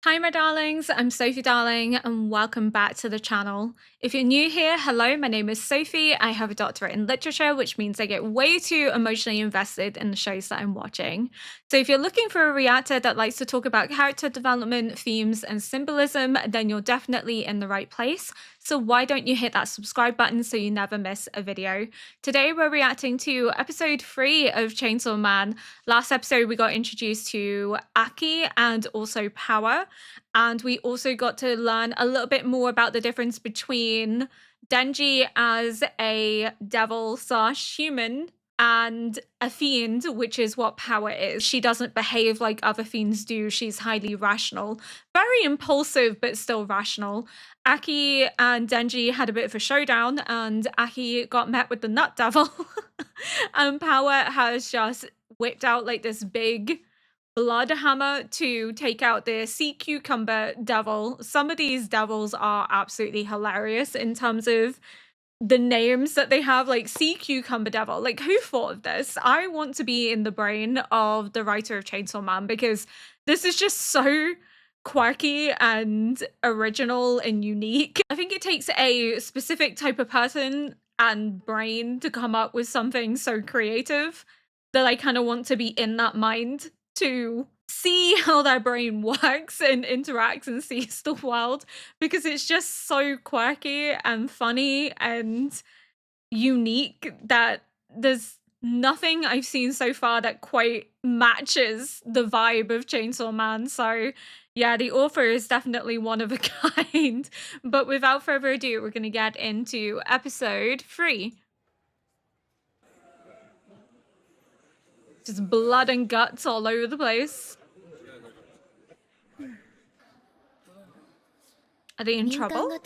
Hi, my darlings. I'm Sophie Darling, and welcome back to the channel. If you're new here, hello, my name is Sophie. I have a doctorate in literature, which means I get way too emotionally invested in the shows that I'm watching. So if you're looking for a reactor that likes to talk about character development, themes, and symbolism, then you're definitely in the right place. So why don't you hit that subscribe button so you never miss a video? Today, we're reacting to episode 3 of Chainsaw Man. Last episode, we got introduced to Aki and also Power. And we also got to learn a little bit more about the difference between Denji as a devil/human and a fiend, which is what Power is. She doesn't behave like other fiends do. She's highly rational, very impulsive, but still rational. Aki and Denji had a bit of a showdown, and Aki got met with the Nut Devil. And Power has just whipped out like this big blood hammer to take out the sea cucumber devil. Some of these devils are absolutely hilarious in terms of the names that they have, like sea cucumber devil. Like, who thought of this? I want to be in the brain of the writer of Chainsaw Man because this is just so quirky and original and unique. I think it takes a specific type of person and brain to come up with something so creative that I kind of want to be in that mind to see how their brain works and interacts and sees the world, because it's just so quirky and funny and unique that there's nothing I've seen so far that quite matches the vibe of Chainsaw Man. So yeah, the author is definitely one of a kind. But without further ado, we're going to get into episode 3. Just blood and guts all over the place. Are they in trouble?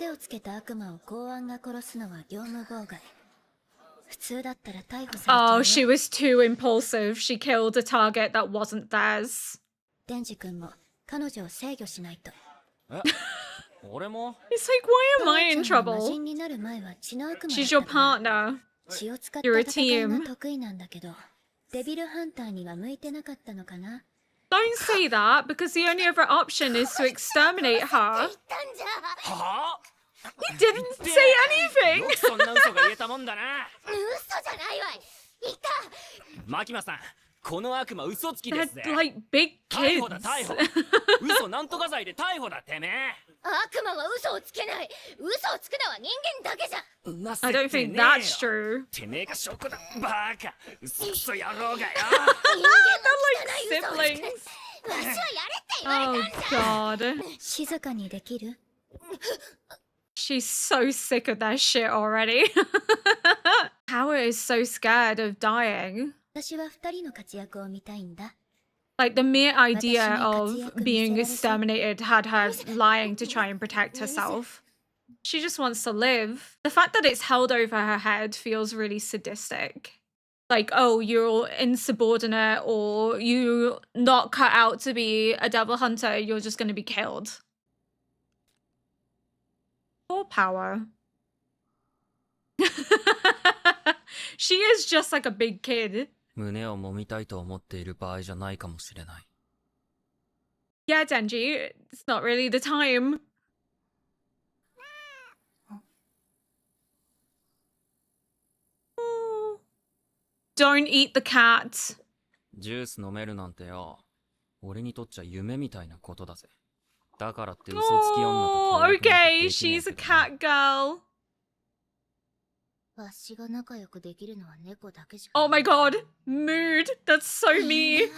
Oh, she was too impulsive. She killed a target that wasn't theirs. It's like, why am I in trouble? She's your partner. You're a team. Don't say that, because the only other option is to exterminate her. He didn't say anything! They're like big kids. I don't think that's true. They're like siblings. Oh god. She's so sick of that shit already. Power is so scared of dying. Like, the mere idea of being exterminated had her lying to try and protect herself. She just wants to live. The fact that it's held over her head feels really sadistic. Like, oh, you're insubordinate, or you're not cut out to be a devil hunter, you're just going to be killed. Poor Power. She is just like a big kid. Yeah, Denji, it's not really the time. Oh. Don't eat the cat. Oh, okay, she's a cat girl. Oh my god, mood. That's so me.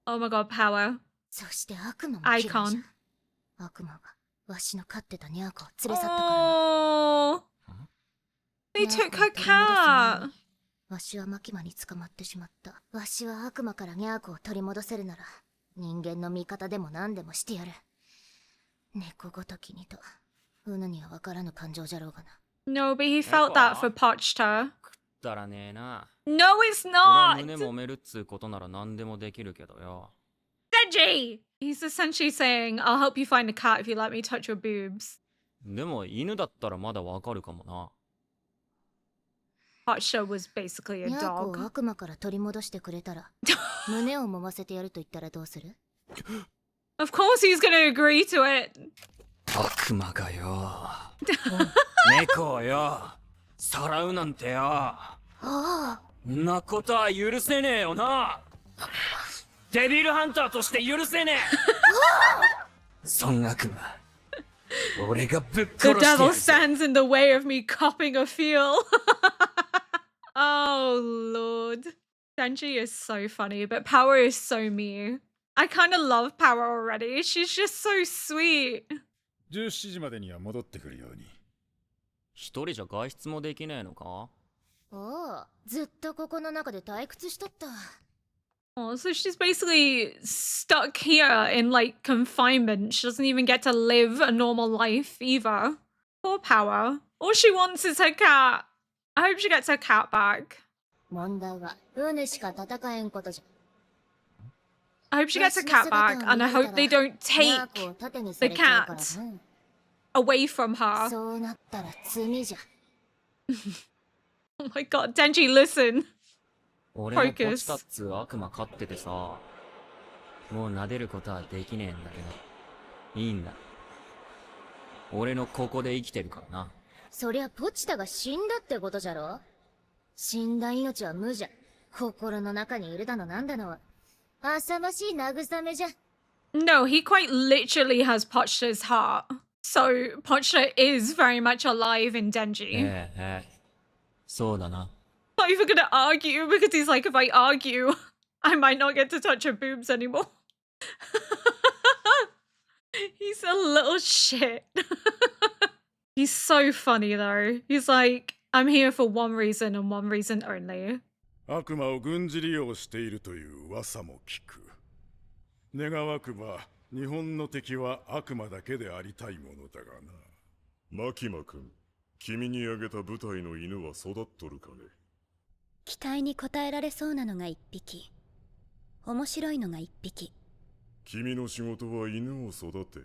Oh my god, Power. Icon. Oh, they took her cat. No, but he felt that for Pochta. No, it's not! Denji! He's essentially saying, I'll help you find a cat if you let me touch your boobs. Pochta was basically a dog. Of course he's gonna agree to it. 悪魔がよ。猫をよ。さらうなんてよ。んなことは許せねえよな。デビルハンターとして許せねえ。そん悪魔。俺がぶっ The 殺してや devil るぜ。 stands in the way of me copping a feel. Oh lord. Denji is so funny, but Power is so mean. I kind of love Power already. She's just so sweet. 17時までには戻ってくるように。一人じゃ外出もできねえのか？ずっとここの中で退屈しとった。 Oh, so she's basically stuck here in like confinement. She doesn't even get to live a normal life either. Poor Power. All she wants is her cat. I hope she gets her cat back. 問題はウしか戦えんことじゃ。 I hope she gets her cat back, and I hope they don't take the cat away from her. そうなったら罪じゃ。 Oh my god, Denji, listen. 俺もポチタっつう悪魔飼っててさ。もう撫でることはできねえんだけど。いいんだ。俺のここで生きてるからな。そりゃポチタが死んだってことじゃろ。死んだ命は無じゃ。心の中にいるだのなんだのは。浅ましい慰めじゃ。 No, he quite literally has Pochta's heart. So Pochta is very much alive in Denji. ええ。そうだな。 Not even gonna argue because he's like, if I argue, I might not get to touch her boobs anymore. He's a little shit. He's so funny though. He's like, I'm here for one reason and one reason only. 悪魔を軍事利用しているという噂も聞く。願わくば日本の敵は悪魔だけでありたいものだがな。マキマ君、君にあげた部隊の犬は育っとるかね。期待に応えられそうなのが1匹、面白いのが1匹。君の仕事は犬を育て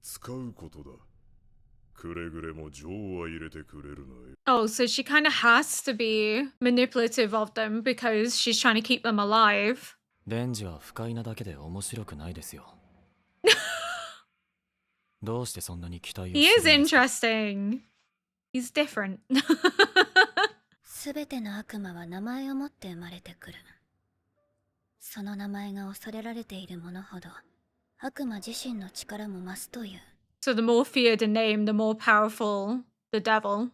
使うことだ。くれぐれも情は入れてくれるなよ。 Oh, so she kind of has to be manipulative of them because she's trying to keep them alive. デンジは不快なだけで面白くないですよ。どうしてそんなに期待を He is するんですか？ interesting. He's different. すべての悪魔は名前を持って生まれてくる。その名前が恐れられているものほど悪魔自身の力も増すという。 So the more feared a name, the more powerful the devil.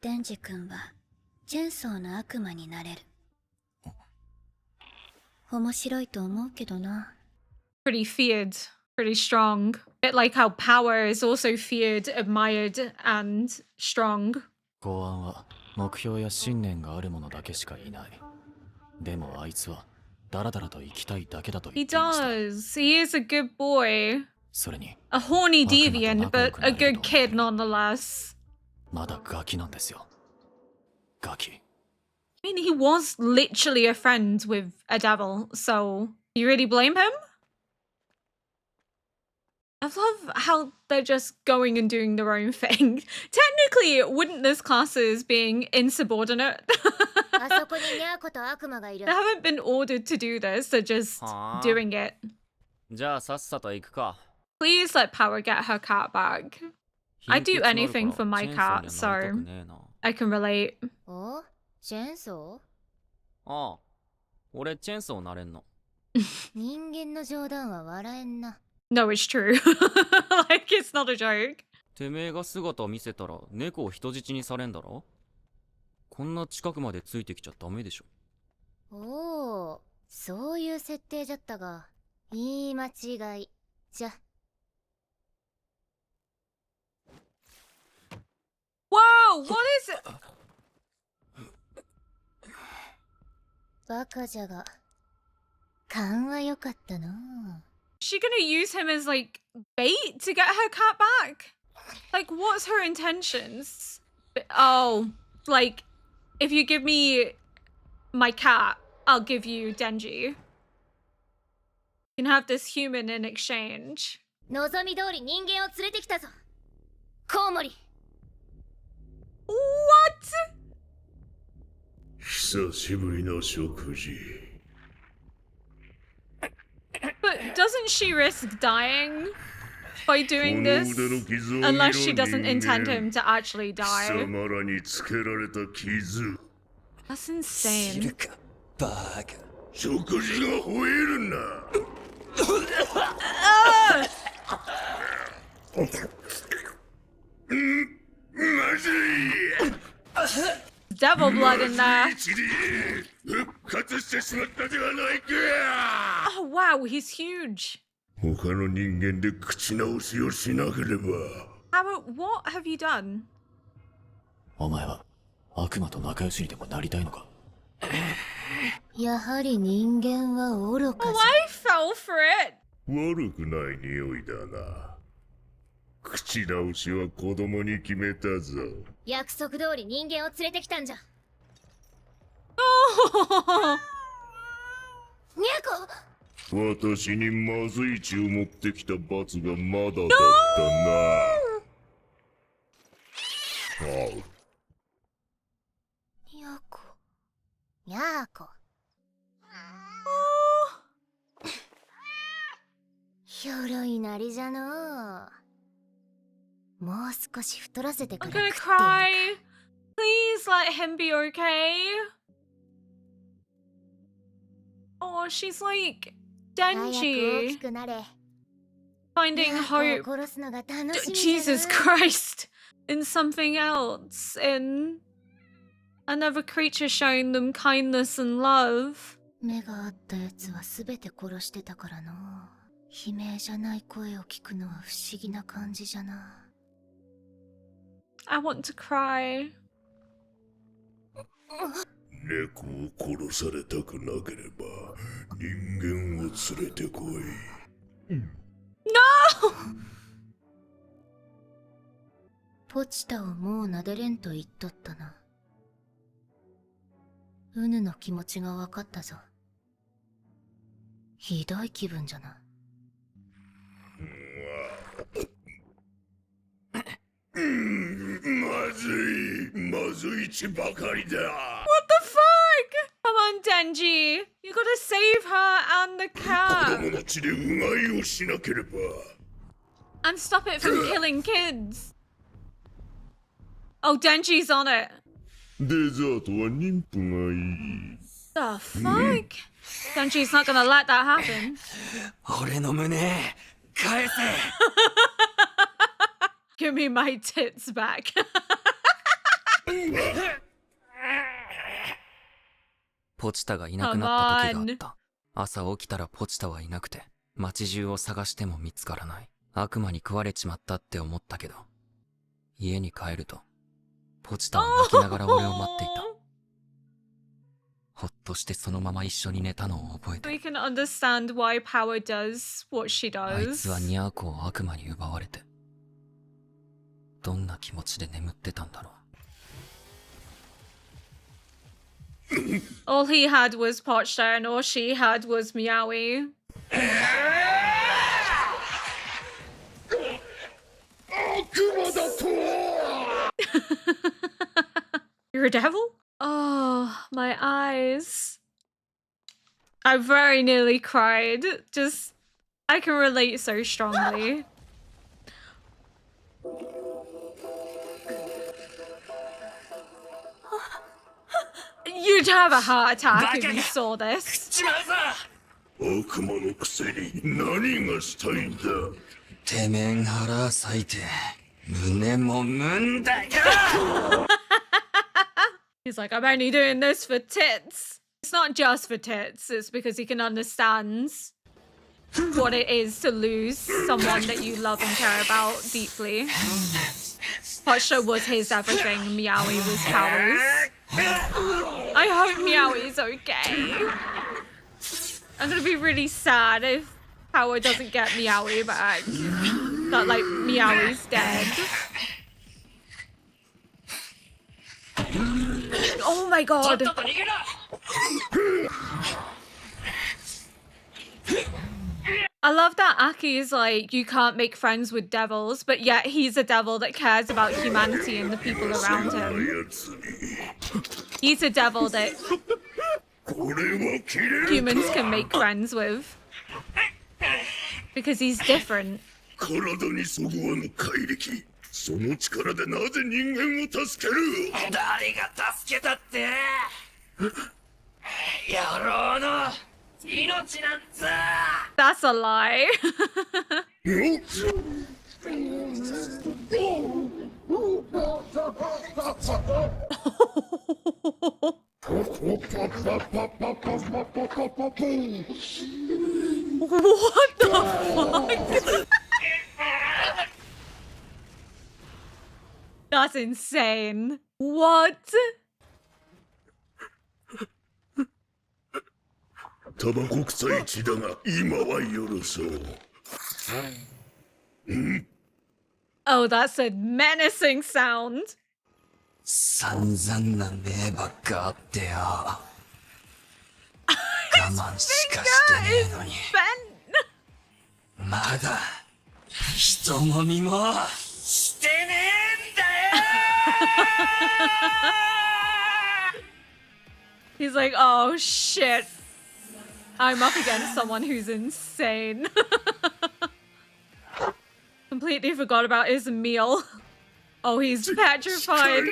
デンジ君はチェンソーの悪魔になれる。面白いと思うけどな。 Pretty feared, pretty strong. Bit like how Power is also feared, admired, and strong. 公安は目標や信念がある者だけしかいない。でもあいつはダラダラと生きたいだけだと言 He っていました。 does. He is a good boy. それに A horny deviant, but a good kid nonetheless. まだガキなんですよ。ガキ。 I mean, he was literally a friend with a devil, so you really blame him? I love how they're just going and doing their own thing. Technically, wouldn't this class as being insubordinate? あそこにニャーコと悪魔がいる They。haven't been ordered to do this, they're just doing it. じゃあさっさと行くか。 Please let Power get her cat back. I do anything for my cat, so I can relate. おチェーンソああ、俺チェーンソーなれんの。ー人間の冗談は笑えんな。 No, it's true. Like, it's not a joke. てめえが姿見せたら猫を人質にされんだろ。こんな近くまでついてきちゃダメでしょ。おお、そういう設定じゃったが、言い間違い。じゃ。 Whoa, what is it? バカじゃが、勘は良かったな。 She gonna use him as like bait to get her cat back? Like, what's her intentions? Oh, like, if you give me my cat, I'll give you Denji. You can have this human in exchange. 望み通り人間を連れてきたぞ。コウモリ。 What? 久しぶりの食事。But doesn't she risk dying by doing this? Unless she doesn't intend him to actually 貴 die. 様らにつけられた傷 That's 知る insane. かバーカ。食事が吠えるんだ まずい Devil blood in there. 一理復活してしまったではないか Oh wow, he's huge. 他の人間で口直しをしなければ What have you done? お前は悪魔と仲良しにでもなりたいのか？やはり人間は愚か Oh, じ I fell for it. 悪くない匂いだな口直しは子供に決めたぞゃ。約束通り人間を連れてきたんじゃ。 Oh, にゃこ私にまずい血を持ってきた罰がまだだったなあうにゃこにゃこひょろいなりじゃのう。もう少し太らせてか I'm ら gonna 食ってやる cry. Please let him be okay. Oh, she's like 早く大 Denji きくなれ。 finding にゃ hope. こを殺すのが楽しみじゃ Jesus な。 Christ. In something else. In another creature showing them kindness and love. 目があったやつは全て殺してたからのう。悲鳴じゃない声を聞くのは不思議な感じじゃな。 I want to cry. 猫を殺されたくなければ人間を連れてこい No! ポチタをもう撫でれんと言っとったな。ウヌの気持ちが分かったぞ。ひどい気分じゃな。まずい血ばかりだ What the fuck? Come on, Denji. You gotta save her and the 子 cat. 供の血でうがいをしなければ And stop it from killing kids. Oh, Denji's on it. デザートは妊婦がいい The fuck? Denji's not gonna let that happen. 俺の胸返せ Give me my tits back. ポチタがいなくなった時があった。朝起きたらポチタはいなくて、街中を探しても見つからない。悪魔に食われちまったって思ったけど、家に帰ると、ポチタは泣きながら俺を待っていた。ほっとしてそのまま一緒に寝たのを覚えて We る。 can understand why Power does what she あいつは does. ニャーコを悪魔に奪われて、どんな気持ちで眠ってたんだろう。All he had was Pochta and all she had was Meowie. 悪魔だと You're a devil? Oh, my eyes. I very nearly cried. Just, I can relate so strongly. You'd have a heart attack if you saw this. ちまうぞ悪魔のくせに何がしたいんだてめえん腹裂いて、胸も産んだよ He's like, I'm only doing this for tits. It's not just for tits, it's because he can understand what it is to lose someone that you love and care about deeply. Pochta was his everything, Meowie was Power's. I hope Meowie's okay. I'm gonna be really sad if Power doesn't get Meowie back. That, like, Meowie's dead. Oh my god! I love that Aki is like, you can't make friends with devils, but yet he's a devil that cares about humanity and the people around him. やつに He's a devil that これは切れる humans can make friends with. Because he's different. 体にそぐわぬ怪力、その力でなぜ人間を助ける？誰が助けたって野郎の命なんざ That's a lie. What the fuck? That's insane. What? タバコ臭い血だが今は許そう。Oh, that's a menacing sound. 散々な目ばっかあってよ我慢しかしてねえのに Ben. まだ人もみもしてねえんだよ He's like, oh shit. I'm up against someone who's insane. Completely forgot about his meal. Oh, he's petrified.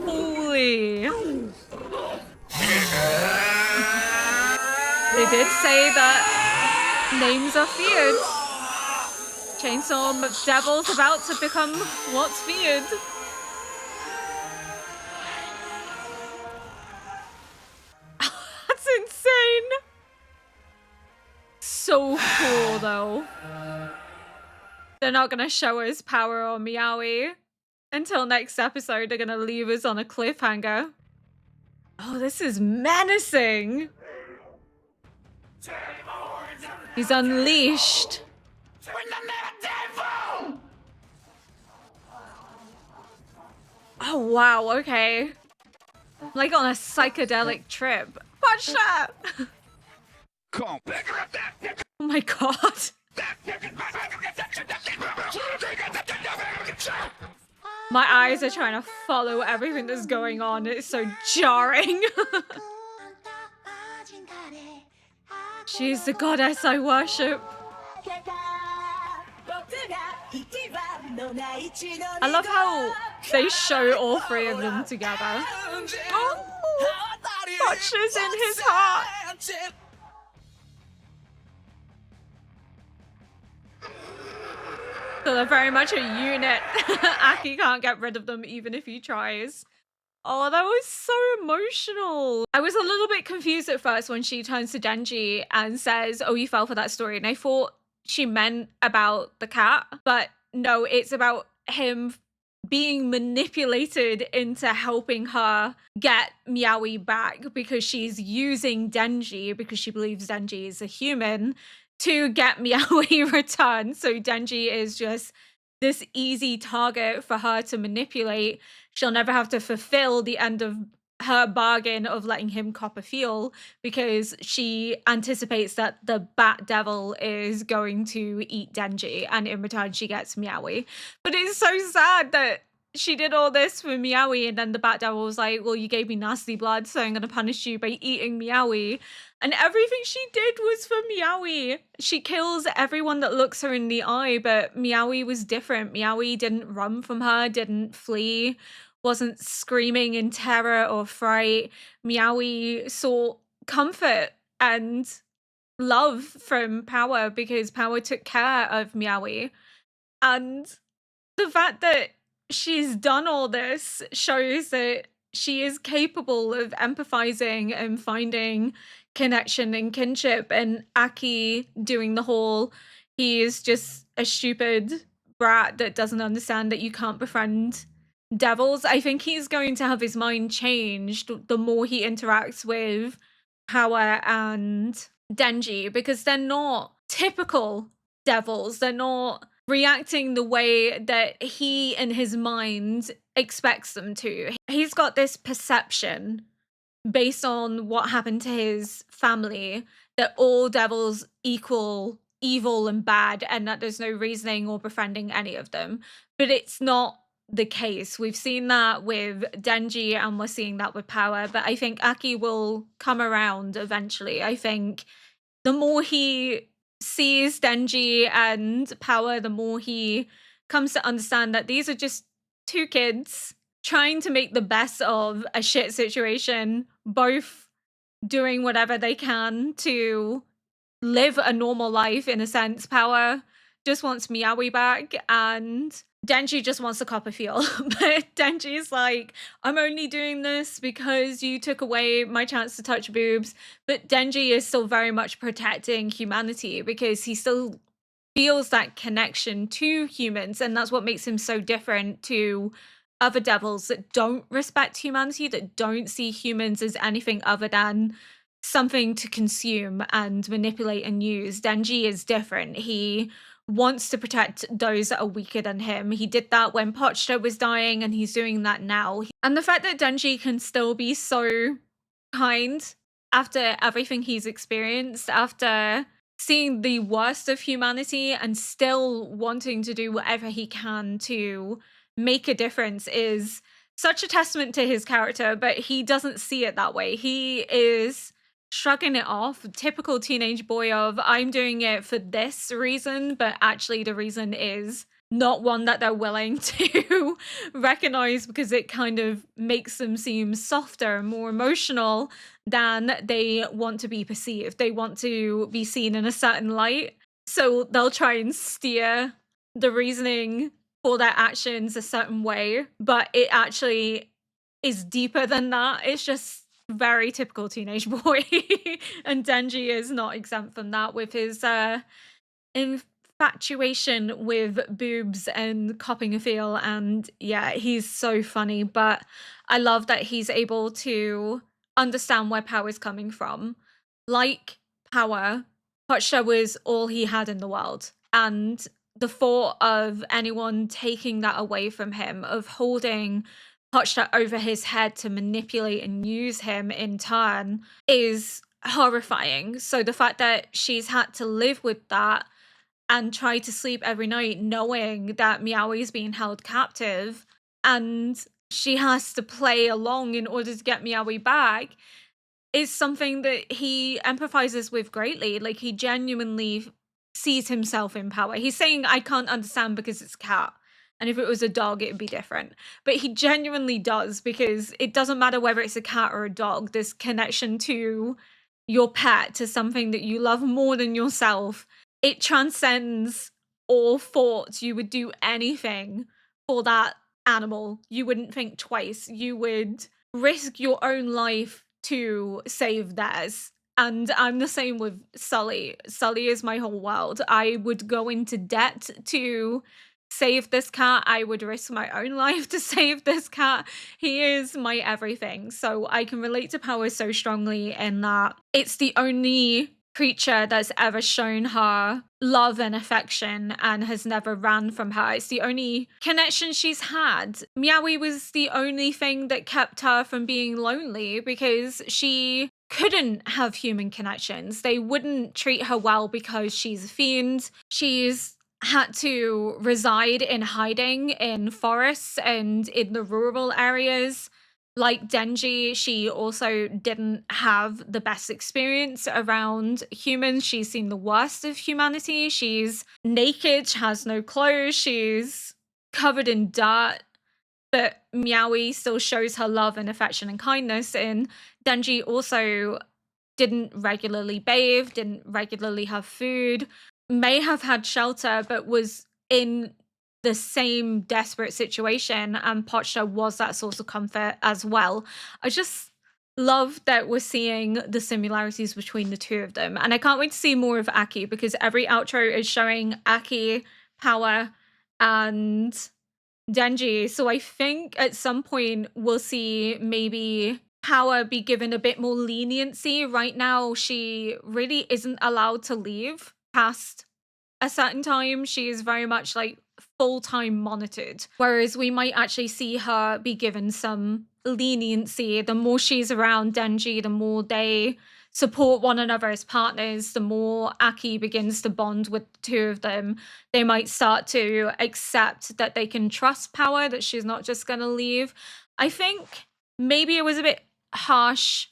Holy. They did say that names are feared. Chainsaw Devil's about to become what's feared. That's insane. So cool, though. They're not gonna show us power or Meowie. Until next episode, they're gonna leave us on a cliffhanger. Oh, this is menacing. He's unleashed. Oh, wow, okay. Like on a psychedelic trip. Watch that! Oh my god. My eyes are trying to follow everything that's going on. It's so jarring. She's the goddess I worship. I love how they show all three of them together. Oh, touches in his heart. So they're very much a unit. Aki can't get rid of them even if he tries. Oh, that was so emotional. I was a little bit confused at first when she turns to Denji and says, oh, you fell for that story. And I thought she meant about the cat, but no, it's about him being manipulated into helping her get Meowie back because she's using Denji because she believes Denji is a human to get Meowie returned. So Denji is just this easy target for her to manipulate. She'll never have to fulfill the end of her bargain of letting him cop a feel because she anticipates that the Bat Devil is going to eat Denji and in return she gets Meowie. But it's so sad that she did all this for Meowie and then the Bat Devil was like, well, you gave me nasty blood, so I'm going to punish you by eating Meowie. And everything she did was for Meowie. She kills everyone that looks her in the eye, but Meowie was different. Meowie didn't run from her, didn't flee, wasn't screaming in terror or fright. Meowie sought comfort and love from Power because Power took care of Meowie. And the fact that she's done all this shows that she is capable of empathizing and finding connection and kinship. And Aki doing the whole, he is just a stupid brat that doesn't understand that you can't befriend devils. I think he's going to have his mind changed the more he interacts with Power and Denji because they're not typical devils. They're not reacting the way that he in his mind expects them to. He's got this perception based on what happened to his family that all devils equal evil and bad and that there's no reasoning or befriending any of them. But it's not the case. We've seen that with Denji and we're seeing that with Power, but I think Aki will come around eventually. I think the more he sees Denji and Power, the more he comes to understand that these are just two kids trying to make the best of a shit situation, both doing whatever they can to live a normal life in a sense. Power just wants Miyawi back and Denji just wants to cop a feel. But Denji's like, I'm only doing this because you took away my chance to touch boobs. But Denji is still very much protecting humanity because he still feels that connection to humans. And that's what makes him so different to other devils that don't respect humanity, that don't see humans as anything other than something to consume and manipulate and use. Denji is different. He wants to protect those that are weaker than him. He did that when Pochta was dying, and he's doing that now. And the fact that Denji can still be so kind after everything he's experienced, after seeing the worst of humanity and still wanting to do whatever he can to make a difference is such a testament to his character, but he doesn't see it that way. He is shrugging it off, typical teenage boy of, I'm doing it for this reason, but actually the reason is not one that they're willing to recognize because it kind of makes them seem softer and more emotional than they want to be perceived. They want to be seen in a certain light. So they'll try and steer the reasoning for their actions a certain way, but it actually is deeper than that. It's just very typical teenage boy. And Denji is not exempt from that with his infatuation with boobs and copping a feel. And yeah, he's so funny, but I love that he's able to understand where Power's coming from. Like Power, Pochta was all he had in the world. And the thought of anyone taking that away from him, of holding Pochta over his head to manipulate and use him in turn, is horrifying. So the fact that she's had to live with that and try to sleep every night knowing that Meowie is being held captive and she has to play along in order to get Meowie back is something that he empathizes with greatly. Like, he genuinely sees himself in Power. He's saying, I can't understand because it's a cat. And if it was a dog, it'd be different. But he genuinely does, because it doesn't matter whether it's a cat or a dog. This connection to your pet, to something that you love more than yourself, it transcends all thoughts. You would do anything for that animal. You wouldn't think twice. You would risk your own life to save theirs. And I'm the same with Sully. Sully is my whole world. I would go into debt to save this cat. I would risk my own life to save this cat. He is my everything. So I can relate to Power so strongly in that it's the only creature that's ever shown her love and affection and has never ran from her. It's the only connection she's had. Meowie was the only thing that kept her from being lonely, because she couldn't have human connections. They wouldn't treat her well because she's a fiend. She's had to reside in hiding in forests and in the rural areas. Like Denji, she also didn't have the best experience around humans. She's seen the worst of humanity. She's naked, she has no clothes, she's covered in dirt. But Meowie still shows her love and affection and kindness. And Denji also didn't regularly bathe, didn't regularly have food, may have had shelter, but was in the same desperate situation, and Pochta was that source of comfort as well. I just love that we're seeing the similarities between the two of them, and I can't wait to see more of Aki, because every outro is showing Aki, Power, and Denji. So I think at some point we'll see maybe Power be given a bit more leniency. Right now, she really isn't allowed to leave past a certain time. She is very much like full-time monitored, whereas we might actually see her be given some leniency. The more she's around Denji, the more they support one another as partners, the more Aki begins to bond with the two of them, they might start to accept that they can trust Power, that she's not just going to leave. I think maybe it was a bit harsh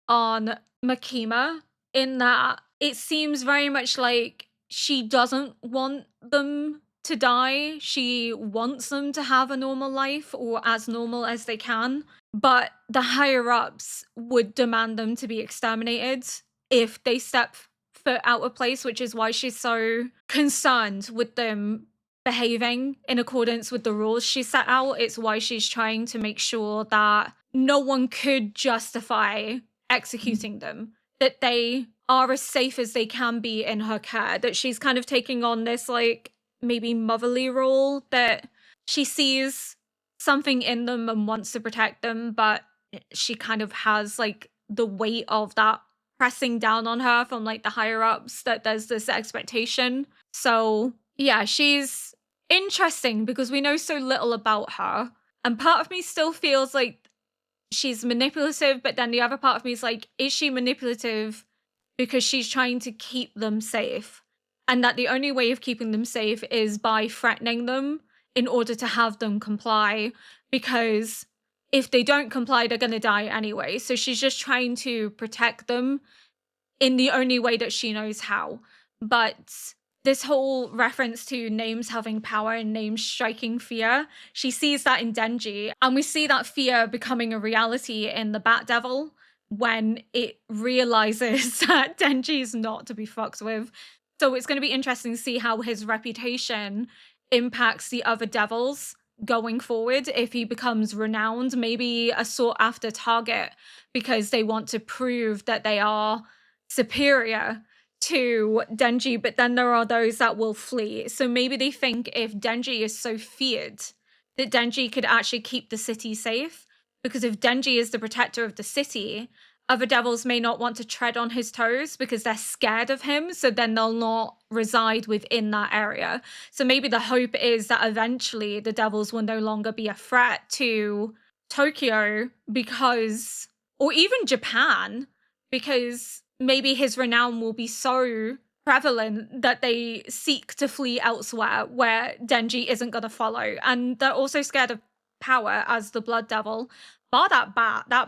on Makima in that it seems very much like she doesn't want them to die. She wants them to have a normal life, or as normal as they can. But the higher ups would demand them to be exterminated if they step foot out of place, which is why she's so concerned with them behaving in accordance with the rules she set out. It's why she's trying to make sure that no one could justify executing them, that they are as safe as they can be in her care, that she's kind of taking on this like maybe motherly role, that she sees something in them and wants to protect them, but she kind of has like the weight of that pressing down on her from like the higher ups, that there's this expectation. So yeah, she's interesting because we know so little about her, and part of me still feels like she's manipulative, but then the other part of me is like, is she manipulative because she's trying to keep them safe, and that the only way of keeping them safe is by threatening them in order to have them comply, because if they don't comply, they're going to die anyway. So she's just trying to protect them in the only way that she knows how. But this whole reference to names having power and names striking fear, she sees that in Denji, and we see that fear becoming a reality in the Bat Devil when it realizes that Denji is not to be fucked with. So it's going to be interesting to see how his reputation impacts the other devils going forward. If he becomes renowned, maybe a sought after target because they want to prove that they are superior to Denji, but then there are those that will flee. So maybe they think if Denji is so feared, that Denji could actually keep the city safe, because if Denji is the protector of the city, other devils may not want to tread on his toes because they're scared of him, so then they'll not reside within that area. So maybe the hope is that eventually the devils will no longer be a threat to Tokyo, because, or even Japan, because maybe his renown will be so prevalent that they seek to flee elsewhere where Denji isn't going to follow. And they're also scared of Power as the Blood Devil. Bar that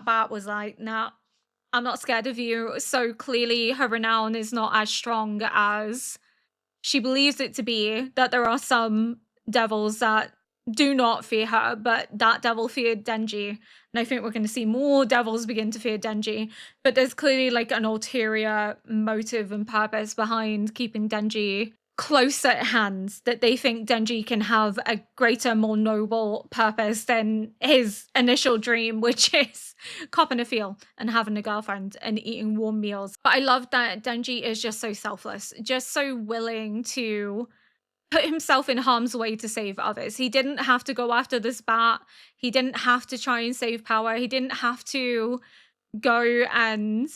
bat was like, nah, I'm not scared of you. So clearly her renown is not as strong as she believes it to be, that there are some devils that do not fear her, but that devil feared Denji. And I think we're going to see more devils begin to fear Denji. But there's clearly like an ulterior motive and purpose behind keeping Denji close at hand, that they think Denji can have a greater, more noble purpose than his initial dream, which is copping a feel and having a girlfriend and eating warm meals. But I love that Denji is just so selfless, just so willing to put himself in harm's way to save others. He didn't have to go after this bat. He didn't have to try and save Power. He didn't have to go and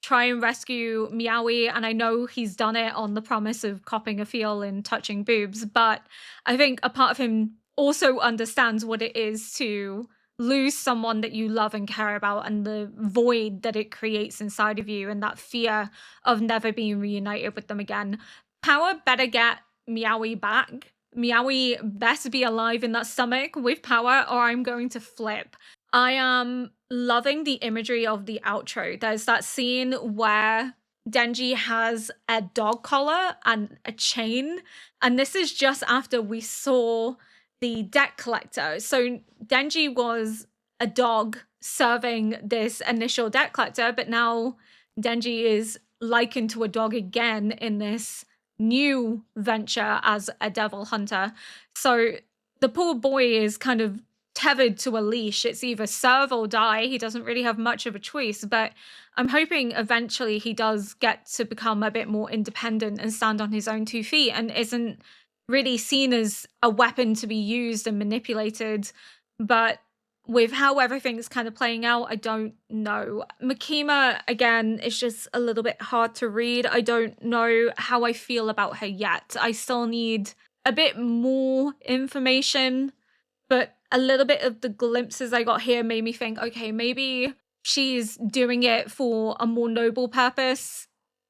try and rescue Meowie, and I know he's done it on the promise of copping a feel and touching boobs, but I think a part of him also understands what it is to lose someone that you love and care about, and the void that it creates inside of you, and that fear of never being reunited with them again. Power better get Meowie back. Meowie best be alive in that stomach with Power, or I'm going to flip. I am loving the imagery of the outro. There's that scene where Denji has a dog collar and a chain, and this is just after we saw the debt collector. So Denji was a dog serving this initial debt collector, but now Denji is likened to a dog again in this new venture as a devil hunter. So the poor boy is kind of tethered to a leash. It's either serve or die. He doesn't really have much of a choice, but I'm hoping eventually he does get to become a bit more independent and stand on his own 2 feet and isn't really seen as a weapon to be used and manipulated. But with how everything's kind of playing out, I don't know. Makima, again, is just a little bit hard to read. I don't know how I feel about her yet. I still need a bit more information, but a little bit of the glimpses I got here made me think, okay, maybe she's doing it for a more noble purpose.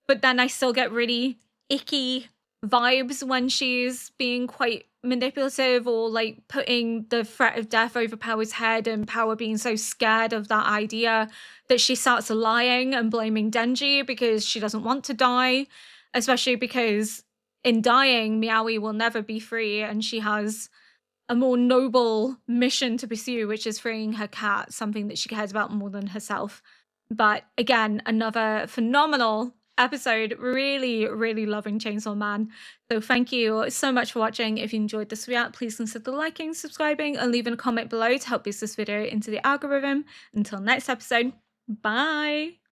But then I still get really icky vibes when she's being quite manipulative or like putting the threat of death over Power's head, and Power being so scared of that idea that she starts lying and blaming Denji because she doesn't want to die, especially because in dying, Meowie will never be free, and she has a more noble mission to pursue, which is freeing her cat, something that she cares about more than herself. But again, another phenomenal episode. Really, really loving Chainsaw Man. So thank you so much for watching. If you enjoyed this react, please consider liking, subscribing, and leaving a comment below to help boost this video into the algorithm. Until next episode, bye!